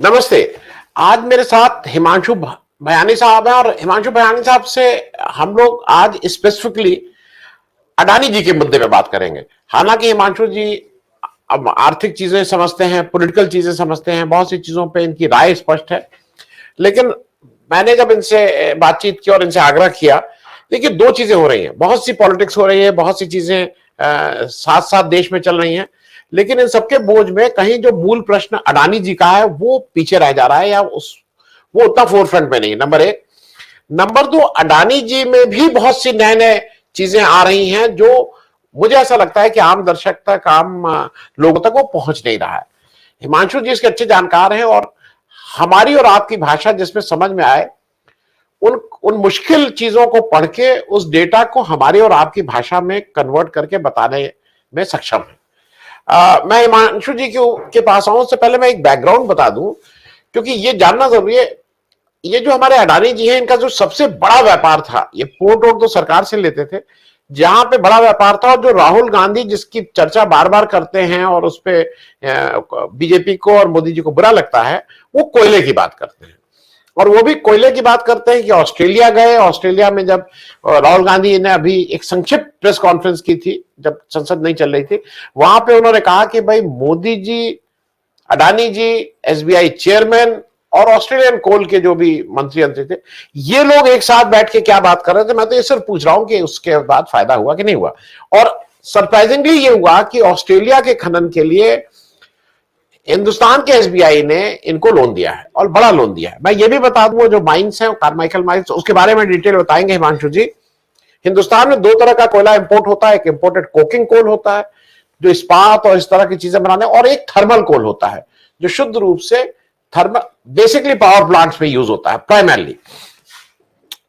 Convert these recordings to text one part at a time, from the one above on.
नमस्ते। आज मेरे साथ हिमांशु भयानी साहब हैं और हिमांशु भयानी साहब से हम लोग आज स्पेसिफिकली अडानी जी के मुद्दे पे बात करेंगे। हालांकि हिमांशु जी अब आर्थिक चीजें समझते हैं, पॉलिटिकल चीजें समझते हैं, बहुत सी चीजों पे इनकी राय स्पष्ट है। लेकिन मैंने जब इनसे बातचीत की और इनसे आग्रह किया, देखिए दो चीजें हो रही हैं, बहुत सी पॉलिटिक्स हो रही है, बहुत सी चीजें साथ साथ देश में चल रही हैं, लेकिन इन सबके बोझ में कहीं जो मूल प्रश्न अडानी जी का है वो पीछे रह जा रहा है, या उस वो उतना फोरफ्रंट में नहीं है। नंबर एक। नंबर दो, अडानी जी में भी बहुत सी नए नए चीजें आ रही हैं जो मुझे ऐसा लगता है कि आम दर्शक तक, आम लोगों तक वो पहुंच नहीं रहा है। हिमांशु जी इसके अच्छे जानकार हैं और हमारी और आपकी भाषा जिसमें समझ में आए, उन उन मुश्किल चीजों को पढ़ के उस डेटा को हमारी और आपकी भाषा में कन्वर्ट करके बताने में सक्षम है। मैं हिमांशु जी के पास आऊं उससे पहले मैं एक बैकग्राउंड बता दूं, क्योंकि ये जानना जरूरी है। ये जो हमारे अडानी जी हैं, इनका जो सबसे बड़ा व्यापार था, ये पोर्ट वोर्ट तो सरकार से लेते थे, जहां पे बड़ा व्यापार था, और जो राहुल गांधी जिसकी चर्चा बार बार करते हैं और उस पे बीजेपी को और मोदी जी को बुरा लगता है, वो कोयले की बात करते हैं। और वो भी कोयले की बात करते हैं कि ऑस्ट्रेलिया गए, ऑस्ट्रेलिया में जब राहुल गांधी ने अभी एक संक्षिप्त प्रेस कॉन्फ्रेंस की थी जब संसद नहीं चल रही थी, वहां पे उन्होंने कहा कि भाई मोदी जी, अडानी जी, एसबीआई चेयरमैन और ऑस्ट्रेलियन कोल के जो भी मंत्री थे, ये लोग एक साथ बैठ के क्या बात कर रहे थे। मैं तो ये सिर्फ पूछ रहा हूं कि उसके बाद फायदा हुआ कि नहीं हुआ। और सरप्राइजिंगली ये हुआ कि ऑस्ट्रेलिया के खनन के लिए हिंदुस्तान के एसबीआई ने इनको लोन दिया है, और बड़ा लोन दिया है। मैं ये भी बता दूं, जो माइंस है, कार्माइकल माइंस, उसके बारे में डिटेल बताएंगे हिमांशु जी। हिंदुस्तान में दो तरह का कोयला इंपोर्ट होता है, एक इंपोर्टेड कोकिंग कोल होता है जो इस्पात और इस तरह की चीजें बनाने, और एक थर्मल कोल होता है जो शुद्ध रूप से थर्मल, बेसिकली पावर प्लांट्स में यूज होता है प्राइमरली।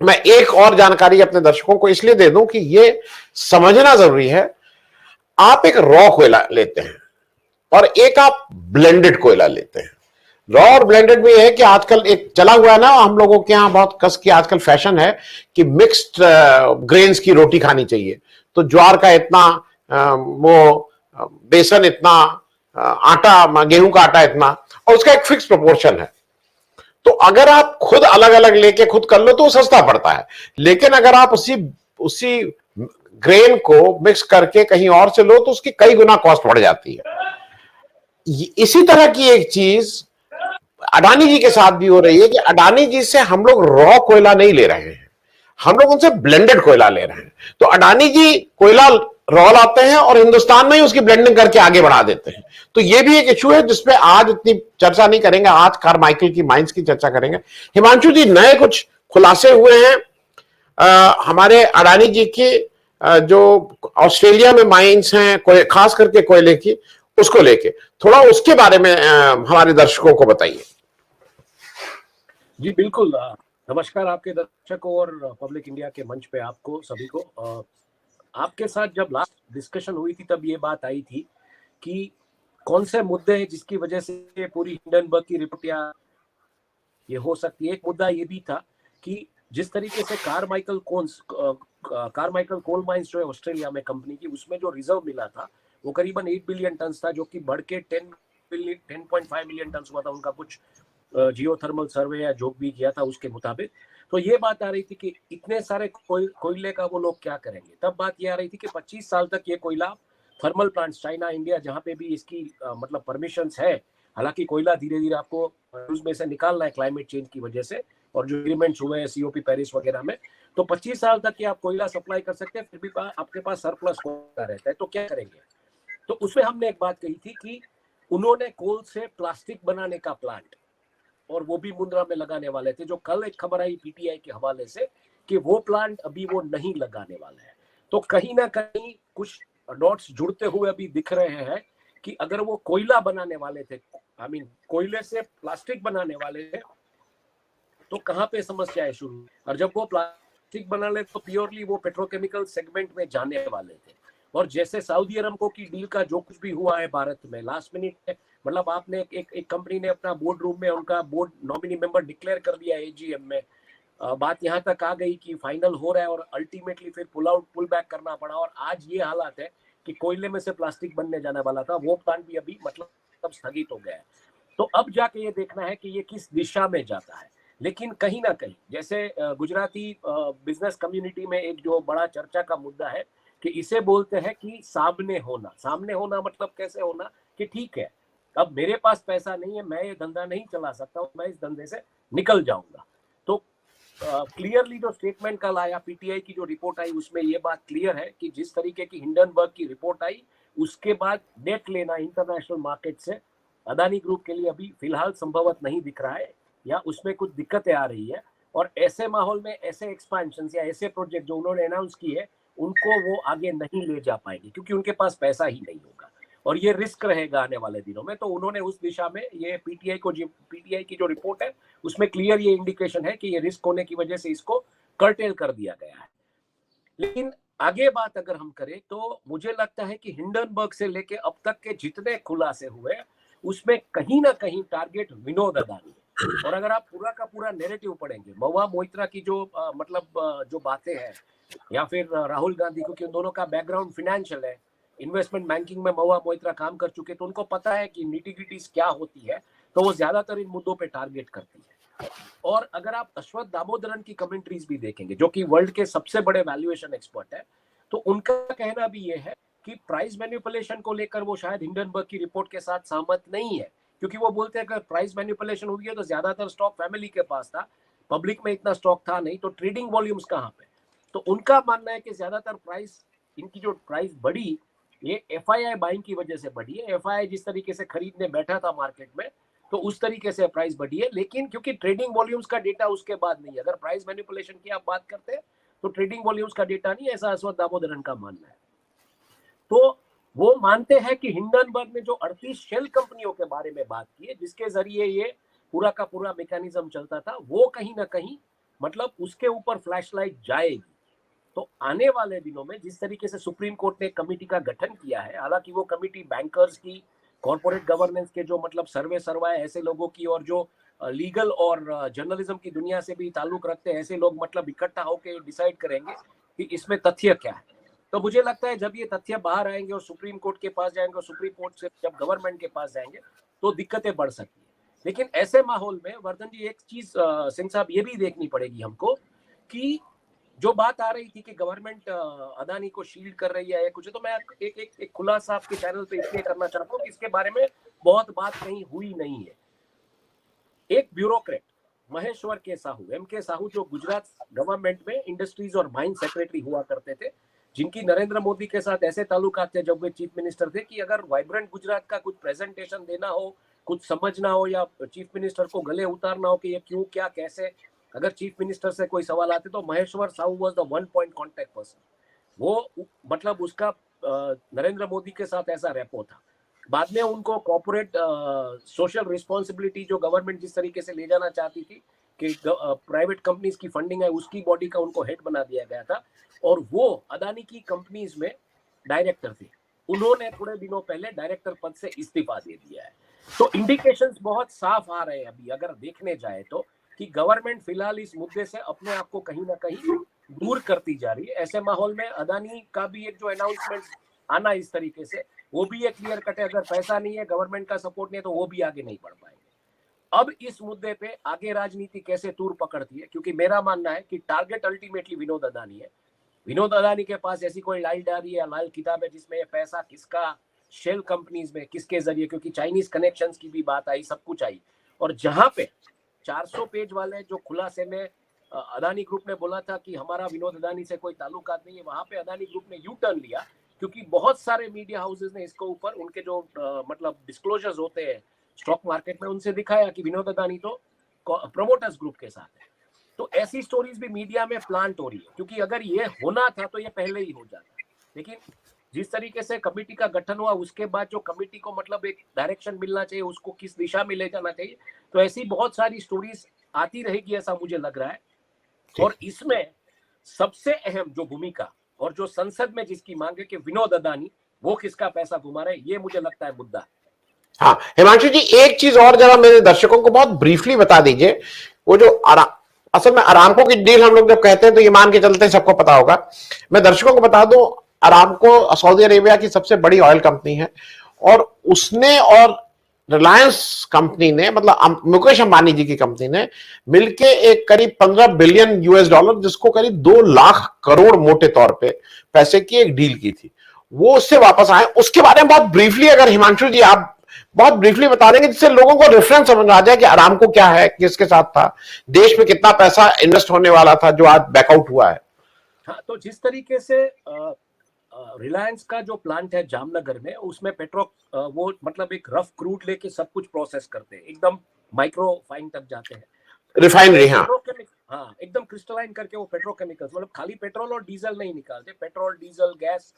मैं एक और जानकारी अपने दर्शकों को इसलिए दे दूं कि ये समझना जरूरी है। आप एक रॉ कोयला लेते हैं और एक आप ब्लेंडेड कोयला लेते हैं। रॉ और ब्लेंडेड में यह है कि आजकल एक चला हुआ है ना, हम लोगों के यहां बहुत कस की आजकल फैशन है कि मिक्स्ड ग्रेन्स की रोटी खानी चाहिए। तो ज्वार का इतना, वो बेसन इतना, आटा, गेहूं का आटा इतना, और उसका एक फिक्स प्रोपोर्शन है। तो अगर आप खुद अलग अलग लेके खुद कर लो तो वो सस्ता पड़ता है, लेकिन अगर आप उसी उसी ग्रेन को मिक्स करके कहीं और से लो तो उसकी कई गुना कॉस्ट बढ़ जाती है। इसी तरह की एक चीज अडानी जी के साथ भी हो रही है कि अडानी जी से हम लोग रॉ कोयला नहीं ले रहे हैं, हम लोग उनसे ब्लेंडेड कोयला ले रहे हैं। तो अडानी जी कोयला रॉ लाते हैं और हिंदुस्तान में ही उसकी ब्लेंडिंग करके आगे बढ़ा देते हैं। तो ये भी एक इशू है जिसपे आज इतनी चर्चा नहीं करेंगे, आज कार्माइकल की माइंस की चर्चा करेंगे। हिमांशु जी, नए कुछ खुलासे हुए हैं हमारे अडानी जी की, जो ऑस्ट्रेलिया में माइंस हैं खास करके कोयले की, उसको लेके थोड़ा उसके बारे में हमारे दर्शकों को बताइए। जी बिल्कुल। नमस्कार आपके दर्शकों और पब्लिक इंडिया के मंच पे आपको सभी को। आपके साथ जब लास्ट डिस्कशन हुई थी तब ये बात आई थी कि कौन से मुद्दे हैं जिसकी वजह से पूरी हिंडनबर्ग की रिपोर्ट या ये हो सकती है। एक मुद्दा ये भी था कि जिस तरीके से कार्माइकल कोल माइंस जो है ऑस्ट्रेलिया में कंपनी की, उसमें जो रिजर्व मिला था वो करीबन 8 बिलियन टन था, जो कि बढ़ के 10.5 मिलियन टन हुआ था उनका कुछ जियोथर्मल सर्वे या जो भी किया था उसके मुताबिक। तो ये बात आ रही थी कि इतने सारे कोयले का वो लोग क्या करेंगे। तब बात ये आ रही थी कि 25 साल तक ये कोयला थर्मल प्लांट्स, चाइना, इंडिया, जहाँ पे भी इसकी मतलब परमिशंस है, हालांकि कोयला धीरे धीरे आपको यूज में से निकालना है क्लाइमेट चेंज की वजह से, और जो एग्रीमेंट्स हुए हैं सीओपी पेरिस वगैरह में, तो 25 साल तक आप कोयला सप्लाई कर सकते हैं, फिर भी आपके पास सरप्लस कोयला रहता है। तो क्या करेंगे। तो उसमें हमने एक बात कही थी कि उन्होंने कोल से प्लास्टिक बनाने का प्लांट, और वो भी मुंद्रा में लगाने वाले थे, जो कल एक खबर आई पीटीआई के हवाले से कि वो प्लांट अभी वो नहीं लगाने वाले हैं। तो कहीं ना कहीं कुछ डॉट्स जुड़ते हुए अभी दिख रहे हैं कि अगर वो कोयला बनाने वाले थे, कोयले से प्लास्टिक बनाने वाले थे, तो कहाँ पे समस्याएं शुरू। और जब वो प्लास्टिक बना ले तो प्योरली वो पेट्रोकेमिकल सेगमेंट में जाने वाले थे। और जैसे सऊदी अरब की डील का जो कुछ भी हुआ है भारत में लास्ट मिनट में, मतलब आपने एक कंपनी ने अपना बोर्ड रूम में उनका बोर्ड नॉमिनी मेंबर डिक्लेयर कर दिया एजीएम में। बात यहाँ तक आ गई कि फाइनल हो रहा है और अल्टीमेटली फिर पुल बैक करना पड़ा। और आज ये हालात है कि कोयले में से प्लास्टिक बनने जाने वाला था, वो प्लांट भी अभी मतलब स्थगित हो गया है। तो अब जाके ये देखना है कि ये किस दिशा में जाता है। लेकिन कहीं ना कहीं जैसे गुजराती बिजनेस कम्युनिटी में एक जो बड़ा चर्चा का मुद्दा है कि इसे बोलते हैं कि सामने होना मतलब कैसे होना कि ठीक है, अब मेरे पास पैसा नहीं है, मैं ये धंधा नहीं चला सकता हूँ, मैं इस धंधे से निकल जाऊंगा। तो क्लियरली जो स्टेटमेंट कल आया, पीटीआई की जो रिपोर्ट आई, उसमें ये बात क्लियर है कि जिस तरीके की हिंडनबर्ग की रिपोर्ट आई, उसके बाद डेट लेना इंटरनेशनल मार्केट से अदानी ग्रुप के लिए अभी फिलहाल संभवत नहीं दिख रहा है, या उसमें कुछ दिक्कतें आ रही है। और ऐसे माहौल में ऐसे एक्सपेंशन या ऐसे प्रोजेक्ट जो उन्होंने अनाउंस किए, उनको वो आगे नहीं ले जा पाएंगे क्योंकि उनके पास पैसा ही नहीं होगा और ये रिस्क रहेगा आने वाले दिनों में। तो उन्होंने उस दिशा में ये पीटीआई की जो रिपोर्ट है उसमें क्लियर ये इंडिकेशन है कि ये रिस्क होने की वजह से इसको कर्टेल कर दिया गया है। लेकिन आगे बात अगर हम करें तो मुझे लगता है कि हिंडनबर्ग से लेके अब तक के जितने खुलासे हुए उसमें कहीं ना कहीं टारगेट विनोद अदानी है। और अगर आप पूरा का पूरा नैरेटिव पढ़ेंगे, महुआ मोइत्रा की जो जो बातें हैं, या फिर राहुल गांधी, क्योंकि उन दोनों का बैकग्राउंड फाइनेंशियल है, इन्वेस्टमेंट बैंकिंग में महुआ मोइत्रा काम कर चुके, तो उनको पता है कि निटी-ग्रिटीज क्या होती है, तो वो ज्यादातर इन मुद्दों पे टारगेट करती है। और अगर आप अश्वथ दामोदरन की कमेंट्रीज भी देखेंगे, जो कि वर्ल्ड के सबसे बड़े वैल्यूएशन एक्सपर्ट है, तो उनका कहना भी ये है कि प्राइस मैनिपुलेशन को लेकर वो शायद हिंडनबर्ग की रिपोर्ट के साथ सहमत नहीं है, क्योंकि वो बोलते हैं कि प्राइस मैनिपुलेशन हुई है तो ज्यादातर स्टॉक फैमिली के पास था, पब्लिक में इतना स्टॉक था नहीं, तो ट्रेडिंग वॉल्यूम्स कहाँ पे। तो उनका मानना है कि ज्यादातर प्राइस, इनकी जो प्राइस बढ़ी, ये एफआईआई बाइंग की वजह से बढ़ी है। एफआईआई जिस तरीके से खरीदने बैठा था मार्केट में, तो उस तरीके से प्राइस बढ़ी है। लेकिन क्योंकि ट्रेडिंग वॉल्यूम्स का डेटा उसके बाद नहीं है, अगर प्राइस मैनिपुलेशन की आप बात करते हैं तो ट्रेडिंग वॉल्यूम्स का डेटा नहीं, ऐसा अश्वथ दामोदरन का मानना है। तो वो मानते हैं कि हिंडनबर्ग ने जो 38 शेल कंपनियों के बारे में बात की है, जिसके जरिए ये पूरा का पूरा मैकेनिज्म चलता था, वो कहीं ना कहीं मतलब उसके ऊपर फ्लैशलाइट जाएगी। तो आने वाले दिनों में जिस तरीके से सुप्रीम कोर्ट ने कमेटी का गठन किया है, हालांकि वो कमेटी बैंकर्स की, कॉर्पोरेट गवर्नेंस के जो मतलब सर्वे सरवाए ऐसे लोगों की, और जो लीगल और जर्नलिज्म की दुनिया से भी ताल्लुक रखते हैं ऐसे लोग मतलब इकट्ठा होकर डिसाइड करेंगे कि इसमें तथ्य क्या है। तो मुझे लगता है जब ये तथ्य बाहर आएंगे और सुप्रीम कोर्ट के पास जाएंगे और सुप्रीम कोर्ट से जब गवर्नमेंट के पास जाएंगे तो दिक्कतें बढ़ सकती है। लेकिन ऐसे माहौल में वर्धन जी एक चीज सिंह साहब ये भी देखनी पड़ेगी हमको कि जो बात आ रही थी कि गवर्नमेंट अदानी को शील्ड कर रही है या कुछ, तो मैं एक खुलासा आपके चैनल पे इसलिए करना चाहता हूँ कि इसके बारे में बहुत बात कहीं हुई नहीं है। एक ब्यूरोक्रेट महेश्वर के साहू, M.K. साहू, जो गुजरात गवर्नमेंट में इंडस्ट्रीज और माइन सेक्रेटरी हुआ करते थे, जिनकी नरेंद्र मोदी के साथ ऐसे ताल्लुकात थे जब वे चीफ मिनिस्टर थे कि अगर वाइब्रेंट गुजरात का कुछ प्रेजेंटेशन देना हो, कुछ समझना हो, या चीफ मिनिस्टर को गले उतारना हो कि ये क्यों क्या कैसे, अगर चीफ मिनिस्टर से कोई सवाल आते तो Maheshwar Sahu was the one point contact person. वो मतलब उसका नरेंद्र मोदी के साथ ऐसा रेपो था। बाद में उनको कॉर्पोरेट सोशल रिस्पॉन्सिबिलिटी जो गवर्नमेंट जिस तरीके से ले जाना चाहती थी कि प्राइवेट कंपनीज की फंडिंग है, उसकी बॉडी का उनको हेड बना दिया गया था, और वो अदानी की कंपनीज में डायरेक्टर थे। उन्होंने थोड़े दिनों पहले डायरेक्टर पद से इस्तीफा दे दिया है। तो इंडिकेशंस बहुत साफ आ रहे हैं अभी अगर देखने जाए तो, कि गवर्नमेंट फिलहाल इस मुद्दे से अपने आप को कहीं ना कहीं दूर करती जा रही है। ऐसे माहौल में अदानी का भी एक जो अनाउंसमेंट आना इस तरीके से, वो भी एक क्लियर कट है, अगर पैसा नहीं है, गवर्नमेंट का सपोर्ट नहीं है, तो वो भी आगे नहीं बढ़ पाएंगे। अब इस मुद्दे पे आगे राजनीति कैसे तूर पकड़ती है, क्योंकि मेरा मानना है कि टारगेट अल्टीमेटली विनोद अदानी है। विनोद अदानी के पास ऐसी कोई लाल डायरी या लाल किताब है जिसमें ये पैसा किसका, शेल कंपनीज में किसके जरिए, क्योंकि चाइनीज कनेक्शंस की भी बात आई, सब कुछ आई। और जहां पे 400 पेज वाले जो खुलासे में अदानी ग्रुप ने बोला था कि हमारा विनोद अदानी से कोई ताल्लुकात नहीं है, वहां पे अदानी ग्रुप ने यू टर्न लिया, क्योंकि बहुत सारे मीडिया हाउसेस ने इसके ऊपर उनके जो मतलब डिस्क्लोजर्स होते हैं स्टॉक मार्केट में, उनसे दिखाया कि विनोद अदानी तो प्रमोटर्स ग्रुप के साथ है। तो ऐसी स्टोरीज भी मीडिया में प्लांट हो रही है, क्योंकि अगर ये होना था तो ये पहले ही हो जाता। लेकिन जिस तरीके से कमेटी का गठन हुआ, उसके बाद जो कमेटी को मतलब एक डायरेक्शन मिलना चाहिए, उसको किस दिशा में ले जाना चाहिए, तो ऐसी बहुत सारी स्टोरीज आती रहेगी, ऐसा मुझे लग रहा है। और इसमें सबसे अहम जो भूमिका और जो संसद में जिसकी मांग है कि विनोद अदानी वो किसका पैसा घुमा रहे, ये मुझे लगता है मुद्दा है। हाँ हिमांशु जी, एक चीज और जरा मेरे दर्शकों को बहुत ब्रीफली बता दीजिए। वो जो असल में अरामको की डील हम लोग जब कहते हैं तो ये मान के चलते हैं सबको पता होगा। मैं दर्शकों को बता दूं, अरामको सऊदी अरेबिया की सबसे बड़ी ऑयल कंपनी है, और उसने और रिलायंस कंपनी ने, मतलब मुकेश अंबानी जी की कंपनी ने मिलके एक करीब 15 बिलियन US डॉलर, जिसको करीब 2 लाख करोड़ मोटे तौर पे पैसे की एक डील की थी, वो उससे वापस आए। उसके बारे में बहुत ब्रीफली अगर हिमांशु जी आप बहुत ब्रीफली बता देंगे, जिससे लोगों को रेफरेंस समझ आ जाए कि अरामको क्या है, किसके साथ था, देश में कितना पैसा इन्वेस्ट होने वाला था जो आज बैकआउट हुआ है। हाँ, तो जिस तरीके से रिलायंस का जो प्लांट है जामनगर में, उसमें वो मतलब एक रफ क्रूड लेके सब कुछ प्रोसेस करते हैं, एकदम माइक्रो फाइन तक जाते हैं। रिफाइनरी, हाँ हाँ, एकदम क्रिस्टलाइन करके वो पेट्रोकेमिकल्स, मतलब खाली पेट्रोल और डीजल नहीं निकालते, पेट्रोल, डीजल, गैस,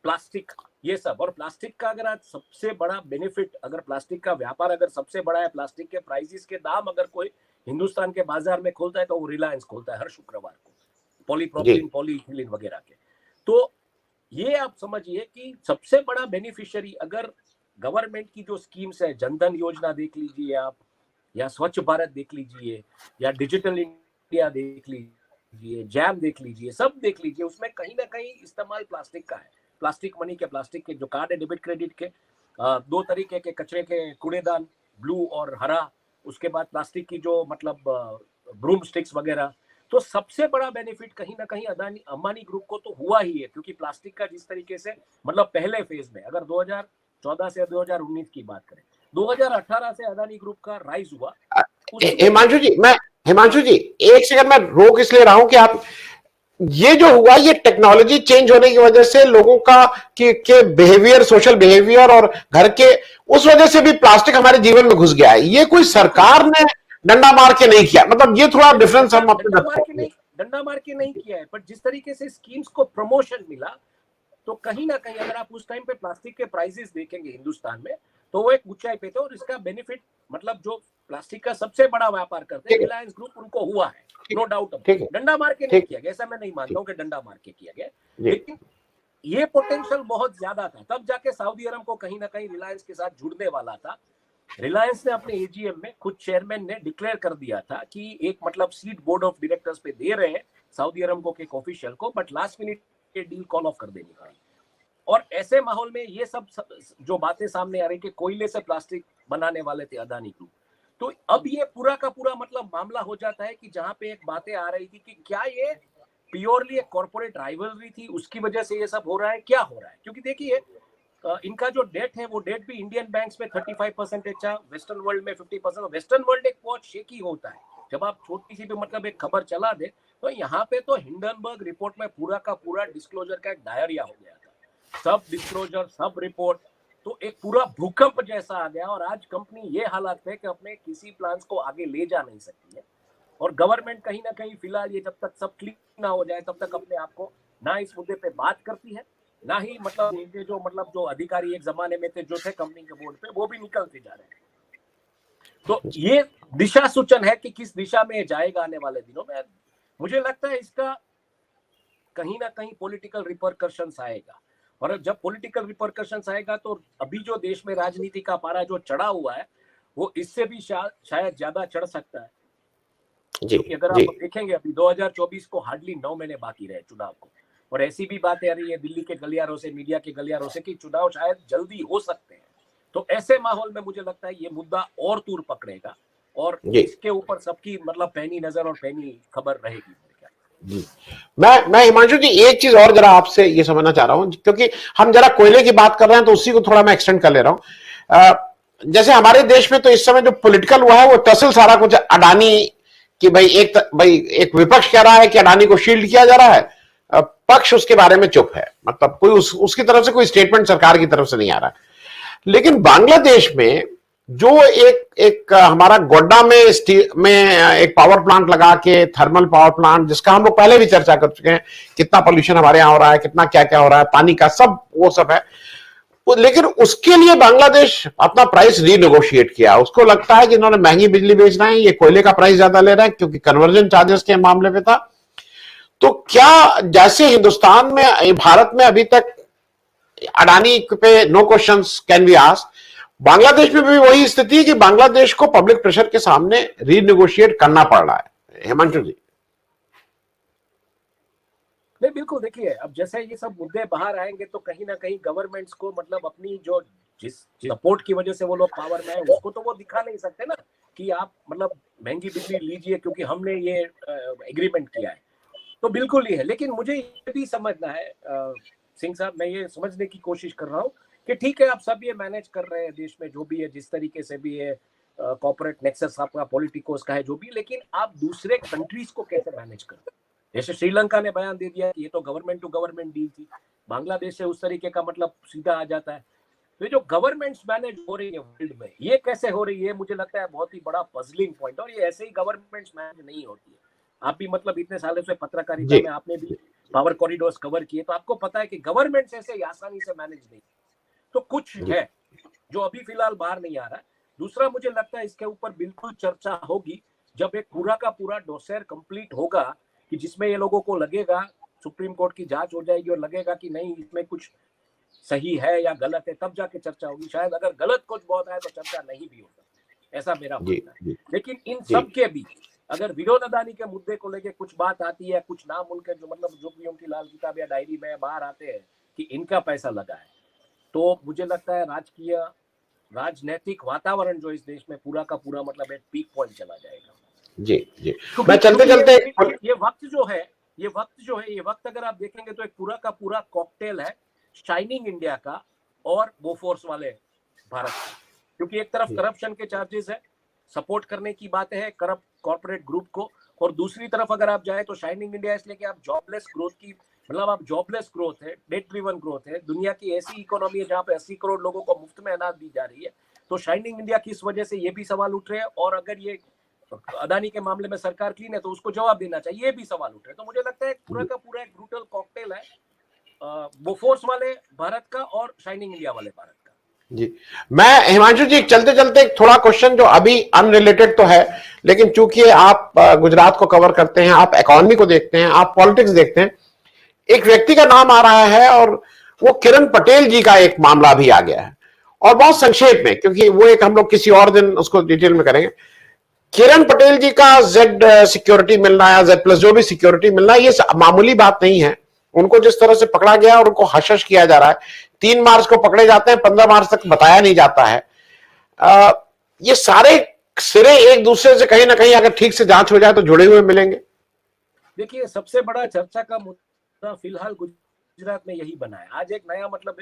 प्लास्टिक, ये सब। और प्लास्टिक का अगर आज सबसे बड़ा बेनिफिट, अगर प्लास्टिक का व्यापार अगर सबसे बड़ा है, प्लास्टिक के प्राइसेस के दाम अगर कोई हिंदुस्तान के बाजार में खोलता है तो वो रिलायंस खोलता है हर शुक्रवार को, पॉलीप्रोपिलीन, पॉलीइथिलीन वगैरह के। तो ये आप समझिए कि सबसे बड़ा बेनिफिशियरी अगर गवर्नमेंट की जो स्कीम्स है, जनधन योजना देख लीजिए आप, या स्वच्छ भारत देख लीजिए, या डिजिटल इंडिया देख लीजिए, जैम देख लीजिए, सब देख लीजिए, उसमें कहीं ना कहीं इस्तेमाल प्लास्टिक का है। प्लास्टिक मनी के, प्लास्टिक के जो कार्ड है डेबिट क्रेडिट के, दो तरीके के कचरे के कूड़ेदान, ब्लू और हरा, उसके बाद प्लास्टिक की जो मतलब ब्रूम स्टिक्स वगैरह। तो सबसे बड़ा बेनिफिट कहीं ना कहीं अदानी अंबानी ग्रुप को तो हुआ ही है, क्योंकि प्लास्टिक का जिस तरीके से मतलब पहले फेज में अगर 2014 से 2019 की बात करें, 2018 से अदानी ग्रुप का राइज हुआ। हिमांशु जी एक सेकंड मैं रोक इसलिए रहा हूं कि आप, ये जो हुआ ये टेक्नोलॉजी चेंज होने की वजह से लोगों का के बिहेवियर, सोशल बिहेवियर और घर के, उस वजह से भी प्लास्टिक हमारे जीवन में घुस गया है। ये कोई सरकार ने डंडा मार के नहीं किया, मतलब ये थोड़ा डिफरेंस हम अपने डंडा मार के नहीं किया है, पर जिस तरीके से स्कीम्स को प्रमोशन मिला, तो कहीं ना कहीं अगर आप उस टाइम पे प्लास्टिक के प्राइसेस देखेंगे हिंदुस्तान में, तो वो एक ऊंचाई पे थे। और इसका बेनिफिट मतलब जो प्लास्टिक का सबसे बड़ा व्यापार करते हैं रिलायंस ग्रुप, उनको हुआ है, नो डाउट। डंडा मार के नहीं किया गया, ऐसा मैं नहीं मानता हूं कि डंडा मार के किया गया, लेकिन ये पोटेंशियल बहुत ज्यादा था। तब जाके सऊदी अरब को कहीं ना कहीं रिलायंस के साथ जुड़ने वाला था। रिलायंस ने अपने एजीएम में खुद चेयरमैन ने डिक्लेयर कर दिया था कि एक मतलब सीट बोर्ड ऑफ डायरेक्टर्स पे दे रहे हैं सऊदी अरब के एक ऑफिशियल को, बट लास्ट मिनट ये डील कॉल ऑफ कर देनी पड़ी। और ऐसे माहौल में ये सब जो बातें सामने आ रही कि कोयले से प्लास्टिक बनाने वाले थे अदानी ग्रुप, तो अब ये पूरा का पूरा मतलब मामला हो जाता है कि जहां पे एक बातें आ रही थी कि क्या ये प्योरली एक कॉर्पोरेट राइवलरी थी, उसकी वजह से ये सब हो रहा है, क्या हो रहा है। क्योंकि देखिए इनका जो डेट है, वो डेट भी इंडियन बैंक्स में 35% अच्छा, वेस्टर्न वर्ल्ड में 50%। वेस्टर्न वर्ल्ड एक बहुत शेकी होता है, जब आप छोटी सी भी मतलब एक खबर चला दे, तो यहाँ पे तो हिंडनबर्ग रिपोर्ट में पूरा का पूरा डिस्क्लोजर का एक डायरिया हो गया था, सब डिस्क्लोजर, सब रिपोर्ट, तो एक पूरा भूकंप जैसा आ गया। और आज कंपनी ये हालात है कि अपने किसी प्लान्स को आगे ले जा नहीं सकती है। और गवर्नमेंट कहीं ना कहीं फिलहाल ये जब तक सब क्लीन ना हो जाए तब तक अपने आप को ना इस मुद्दे पे बात करती है, ना ही मतलब इनके जो अधिकारी एक जमाने में थे जो थे कंपनी के बोर्ड पे, वो भी निकलते जा रहे हैं। तो ये दिशा सूचन है कि किस दिशा में जाएगा आने वाले दिनों में। मुझे लगता है इसका कहीं ना कहीं पॉलिटिकल रिपरकशंस आएगा, और जब पॉलिटिकल रिपरकशंस आएगा तो अभी जो देश में राजनीति का पारा जो चढ़ा हुआ है, वो इससे भी शायद ज्यादा चढ़ सकता है। क्योंकि अगर आप देखेंगे अभी 2024 को हार्डली 9 महीने बाकी रहे चुनाव को, और ऐसी भी बातें आ रही है दिल्ली के गलियारों से, मीडिया के गलियारों से, कि चुनाव शायद जल्दी हो सकते हैं। तो ऐसे माहौल में मुझे लगता है ये मुद्दा और तूर पकड़ेगा, और इसके ऊपर सबकी मतलब पैनी नजर और पैनी खबर रहेगी। मैं हिमांशु जी एक चीज और जरा आपसे ये समझना चाह रहा हूं, क्योंकि हम जरा कोयले की बात कर रहे हैं तो उसी को थोड़ा मैं एक्सटेंड कर ले रहा हूं। जैसे हमारे देश में तो इस समय जो पॉलिटिकल हुआ है वो तसल सारा कुछ अडानी कि भाई एक विपक्ष कह रहा है कि अडानी को शील्ड किया जा रहा है, पक्ष उसके बारे में चुप है, मतलब कोई उसकी तरफ से कोई स्टेटमेंट सरकार की तरफ से नहीं आ रहा है। लेकिन बांग्लादेश में जो एक हमारा गोड्डा में एक पावर प्लांट लगा के, थर्मल पावर प्लांट, जिसका हम लोग पहले भी चर्चा कर चुके हैं, कितना पोल्यूशन हमारे यहां हो रहा है, कितना क्या क्या हो रहा है, पानी का सब वो सब है, लेकिन उसके लिए बांग्लादेश अपना प्राइस रीनेगोशिएट किया। उसको लगता है कि इन्होंने महंगी बिजली बेच रहे हैं, ये कोयले का प्राइस ज्यादा ले रहे हैं, क्योंकि कन्वर्जन चार्जेस के मामले में था। तो क्या जैसे हिंदुस्तान में, भारत में अभी तक अडानी पे no questions can be asked, Bangladesh में भी वही स्थिति है कि बांग्लादेश को पब्लिक प्रेशर के सामने रीनेगोशिएट करना पड़ रहा है। हिमांशु जी। नहीं, बिल्कुल, देखिए अब जैसे ये सब मुद्दे बाहर आएंगे तो कहीं ना कहीं गवर्नमेंट्स को मतलब अपनी जो जिस सपोर्ट की वजह से वो लोग पावर में है उसको तो वो दिखा नहीं सकते ना कि आप मतलब महंगी बिजली लीजिए क्योंकि हमने ये एग्रीमेंट किया है। तो बिल्कुल ही है, लेकिन मुझे ये भी समझना है सिंह साहब, मैं ये समझने की कोशिश कर रहा हूँ कि ठीक है आप सब ये मैनेज कर रहे हैं देश में जो भी है, जिस तरीके से भी है, कॉर्पोरेट नेक्सस आपका पॉलिटिकोस का है जो भी, लेकिन आप दूसरे कंट्रीज को कैसे मैनेज कर रहे हैं? जैसे श्रीलंका ने बयान दे दिया कि ये तो गवर्नमेंट टू गवर्नमेंट डील थी, बांग्लादेश से उस तरीके का मतलब सीधा आ जाता है। तो ये जो गवर्नमेंट्स मैनेज हो रही है वर्ल्ड में, ये कैसे हो रही है, मुझे लगता है बहुत ही बड़ा पजलिंग पॉइंट। और ये ऐसे ही गवर्नमेंट्स मैनेज नहीं होती है। आप भी मतलब इतने सालों से पत्रकारिता जी में आपने भी पावर कॉरिडोर्स कवर किए, तो आपको पता है कि गवर्नमेंट्स ऐसे आसानी से मैनेज नहीं। तो कुछ जी है जो अभी फिलहाल बाहर नहीं आ रहा है। दूसरा मुझे लगता है इसके ऊपर बिल्कुल चर्चा होगी जब एक पूरा का पूरा डोसेर कंप्लीट होगा, कि जिसमें ये लोगों को लगेगा, सुप्रीम कोर्ट की जांच हो जाएगी और लगेगा कि नहीं इसमें कुछ सही है या गलत है, तब जाके चर्चा होगी। शायद अगर गलत कुछ बहुत है तो चर्चा नहीं भी होगा, ऐसा मेरा जी मानना है। जी लेकिन इन जी सब के बीच अगर विनोद अदानी के मुद्दे को लेके कुछ बात आती है, कुछ नाम उनके जो मतलब जो भी उनकी लाल किताब या डायरी में बाहर आते हैं कि इनका पैसा लगा है, तो मुझे लगता है राजकीय राजनैतिक वातावरण जो इस देश में पूरा का पूरा मतलब एक पीक पॉइंट चला जाएगा। जी जी मैं क्योंकि चलते क्योंकि चलते ये वक्त जो है, ये वक्त अगर आप देखेंगे तो एक पूरा का पूरा कॉकटेल है शाइनिंग इंडिया का और बोफोर्स वाले भारत का। क्योंकि एक तरफ करप्शन के चार्जेस है, सपोर्ट करने की बातें है करप्ट कॉर्पोरेट ग्रुप को, और दूसरी तरफ अगर आप जाए तो शाइनिंग इंडिया इसलिए कि आप जॉबलेस ग्रोथ की मतलब आप जॉबलेस ग्रोथ है, डेट ड्रिवन ग्रोथ है, दुनिया की ऐसी इकोनॉमी है जहां पे 80 करोड़ लोगों को मुफ्त में अनाज दी जा रही है। तो शाइनिंग इंडिया की इस वजह से ये भी सवाल उठ रहे हैं, और अगर ये अदानी के मामले में सरकार क्लीन है तो उसको जवाब देना चाहिए, ये भी सवाल उठ रहे हैं। तो मुझे लगता है पूरा का पूरा एक ब्रूटल कॉकटेल है बोफोर्स वाले भारत का और शाइनिंग इंडिया वाले भारत का। जी मैं हिमांशु जी चलते चलते एक थोड़ा क्वेश्चन जो अभी अनरिलेटेड तो है, लेकिन चूंकि आप गुजरात को कवर करते हैं, आप इकोनॉमी को देखते हैं, आप पॉलिटिक्स देखते हैं, एक व्यक्ति का नाम आ रहा है और वो किरण पटेल जी का एक मामला भी आ गया है, और बहुत संक्षेप में, क्योंकि वो एक हम लोग किसी और दिन उसको डिटेल में करेंगे। किरण पटेल जी का जेड सिक्योरिटी मिलना या जेड प्लस जो भी सिक्योरिटी मिलना, ये मामूली बात नहीं है। उनको जिस तरह से पकड़ा गया और उनको हश किया जा रहा है, 3 मार्च को पकड़े जाते हैं, 15 मार्च तक बताया नहीं जाता है। ये सारे सिरे एक दूसरे से कहीं ना कहीं अगर ठीक से जांच हो जाए तो जुड़े हुए मिलेंगे। देखिए सबसे बड़ा चर्चा का मुद्दा फिलहाल गुजरात में यही बना है। आज एक नया मतलब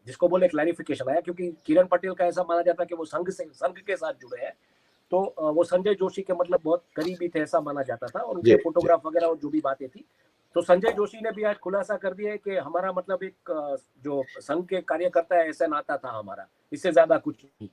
जिसको बोले क्लैरिफिकेशन आया, क्योंकि किरण पटेल का ऐसा माना जाता है कि वो संघ के साथ जुड़े हैं, तो वो संजय जोशी के मतलब बहुत करीबी थे ऐसा माना जाता था, और उनके फोटोग्राफ वगैरह और जो भी बातें थी। तो संजय जोशी ने भी आज खुलासा कर दिया है कि हमारा मतलब एक जो संघ के कार्यकर्ता है ऐसा नाता था हमारा, इससे ज्यादा कुछ नहीं।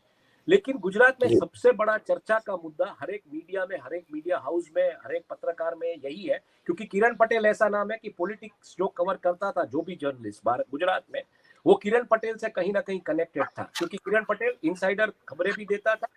लेकिन गुजरात में सबसे बड़ा चर्चा का मुद्दा हर एक मीडिया में, हर एक मीडिया हाउस में, हर एक पत्रकार में यही है, क्योंकि किरण पटेल ऐसा नाम है कि पॉलिटिक्स जो कवर करता था, जो भी जर्नलिस्ट गुजरात में, वो किरण पटेल से कहीं ना कहीं कनेक्टेड था, क्योंकि किरण पटेल इनसाइडर खबरें भी देता था,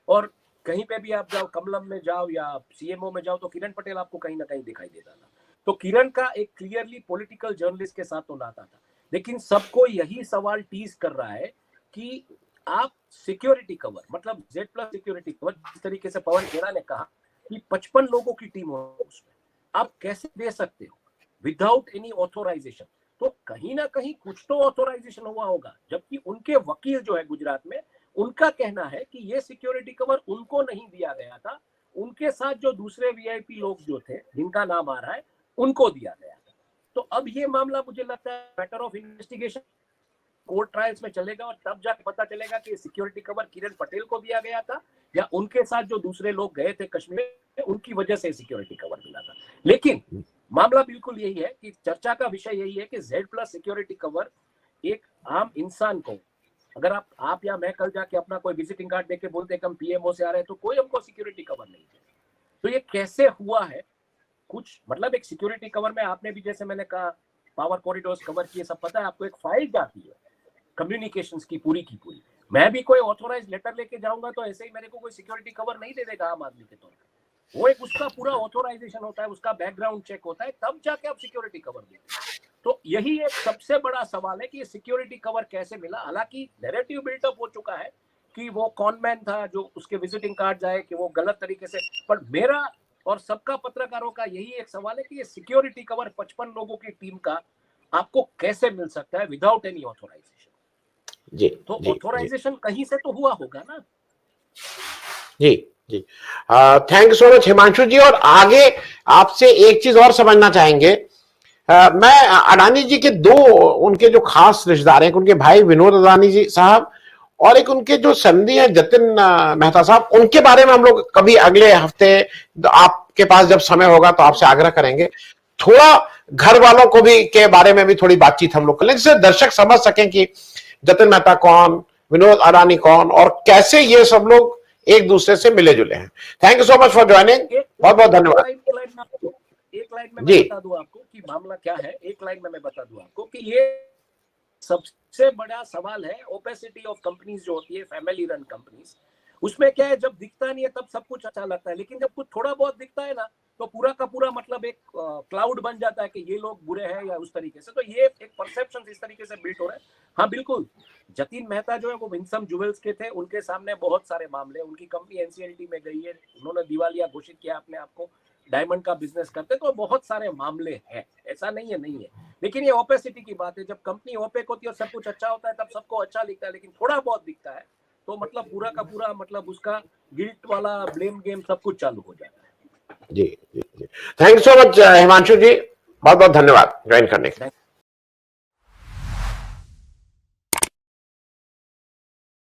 और कहीं पे भी आप जाओ, कमलम में जाओ या सीएमओ में जाओ, तो किरण पटेल आपको कहीं ना कहीं दिखाई देता था। तो किरण का एक क्लियरली पॉलिटिकल जर्नलिस्ट के साथ तो नाता था। लेकिन सबको यही सवाल टीज कर रहा है कि आप सिक्योरिटी कवर मतलब जेड प्लस सिक्योरिटी कवर, जिस तरीके से पवन खेड़ा ने कहा कि 55 लोगों की टीम हो उसमें, आप कैसे दे सकते हो विदाउट एनी ऑथोराइजेशन? तो कहीं ना कहीं कुछ तो ऑथोराइजेशन हुआ होगा, जबकि उनके वकील जो है गुजरात में, उनका कहना है कि ये सिक्योरिटी कवर उनको नहीं दिया गया था, उनके साथ जो दूसरे वीआईपी लोग जो थे जिनका नाम आ रहा है उनको दिया गया था। तो अब ये मामला मुझे लगता है matter of investigation court trials में चलेगा, और तब जाके पता चलेगा कि सिक्योरिटी कवर किरण पटेल को दिया गया था या उनके साथ जो दूसरे लोग गए थे कश्मीर उनकी वजह से सिक्योरिटी कवर मिला था। लेकिन मामला बिल्कुल यही है कि चर्चा का विषय यही है कि जेड प्लस सिक्योरिटी कवर एक आम इंसान को, अगर आप या मैं कल जाके अपना कोई विजिटिंग कार्ड देके बोलते कि हम पीएमओ से आ रहे हैं तो कोई हमको सिक्योरिटी कवर नहीं है। तो ये कैसे हुआ है? कुछ मतलब एक सिक्योरिटी कवर में आपने भी, जैसे मैंने कहा, पावर कॉरिडोर्स कवर किए, सब पता है आपको, एक फाइल जाती है कम्युनिकेशंस की पूरी। मैं भी कोई ऑथोराइज लेटर लेके जाऊंगा तो ऐसे ही मेरे को कोई सिक्योरिटी कवर नहीं दे देगा आम आदमी के तौर पर। वो एक उसका पूरा ऑथोराइजेशन होता है, उसका बैकग्राउंड चेक होता है, तब जाके आप सिक्योरिटी कवर देते हैं। तो यही एक सबसे बड़ा सवाल है कि ये सिक्योरिटी कवर कैसे मिला। हालांकि नैरेटिव बिल्डअप हो चुका है कि वो कॉनमैन था जो उसके विजिटिंग कार्ड जाए कि वो गलत तरीके से, पर मेरा और सबका पत्रकारों का यही एक सवाल है कि ये सिक्योरिटी कवर 55 लोगों की टीम का आपको कैसे मिल सकता है विदाउट एनी ऑथोराइजेशन? जी तो जी ऑथोराइजेशन कहीं से तो हुआ होगा ना। जी जी। Thank you so much Himanshu ji. और आगे आपसे एक चीज और समझना चाहेंगे। मैं अडानी जी के दो उनके जो खास रिश्तेदार हैं, उनके भाई विनोद अडानी जी साहब और एक उनके जो समधी हैं जतिन मेहता साहब, उनके बारे में हम लोग कभी अगले हफ्ते आपके पास जब समय होगा तो आपसे आग्रह करेंगे थोड़ा घर वालों को भी के बारे में भी थोड़ी बातचीत हम लोग कर लें, जिससे दर्शक समझ सकें कि जतिन मेहता कौन, विनोद अडानी कौन और कैसे ये सब लोग एक दूसरे से मिले जुले हैं। Thank you so much for joining. बहुत बहुत धन्यवाद। एक लाइन में मैं जी बता दूं आपको कि मामला क्या है। एक लाइन में मैं बता दूं आपको कि ये सबसे बड़ा सवाल है ओपेसिटी ऑफ कंपनीज जो होती है, फैमिली रन कंपनीज। उसमें क्या है, जब दिखता नहीं है तब सब कुछ अच्छा लगता है, लेकिन जब कुछ थोड़ा बहुत दिखता है ना तो पूरा का पूरा मतलब एक क्लाउड बन जाता है कि ये लोग बुरे हैं या उस तरीके से। तो ये एक परसेप्शन इस तरीके से बिल्ड हो रहा है। हाँ बिल्कुल, जतिन मेहता जो है वो विंसम ज्वेल्स के थे, उनके सामने बहुत सारे मामले, उनकी कंपनी एनसीएलटी में गई है, उन्होंने दिवालिया घोषित किया अपने आप को, डायमंड का बिजनेस करते, तो बहुत सारे मामले हैं, ऐसा नहीं है। लेकिन ये ओपेसिटी की बात है, जब कंपनी ओपेक होती है और सब कुछ अच्छा होता है तब सबको अच्छा दिखता है, लेकिन थोड़ा बहुत दिखता है तो मतलब पूरा का पूरा मतलब उसका गिल्ट वाला ब्लेम गेम सब कुछ चालू हो जाता है। जी जी जी। Thank you so much Himanshu ji, बहुत बहुत धन्यवाद ज्वाइन करने के लिए।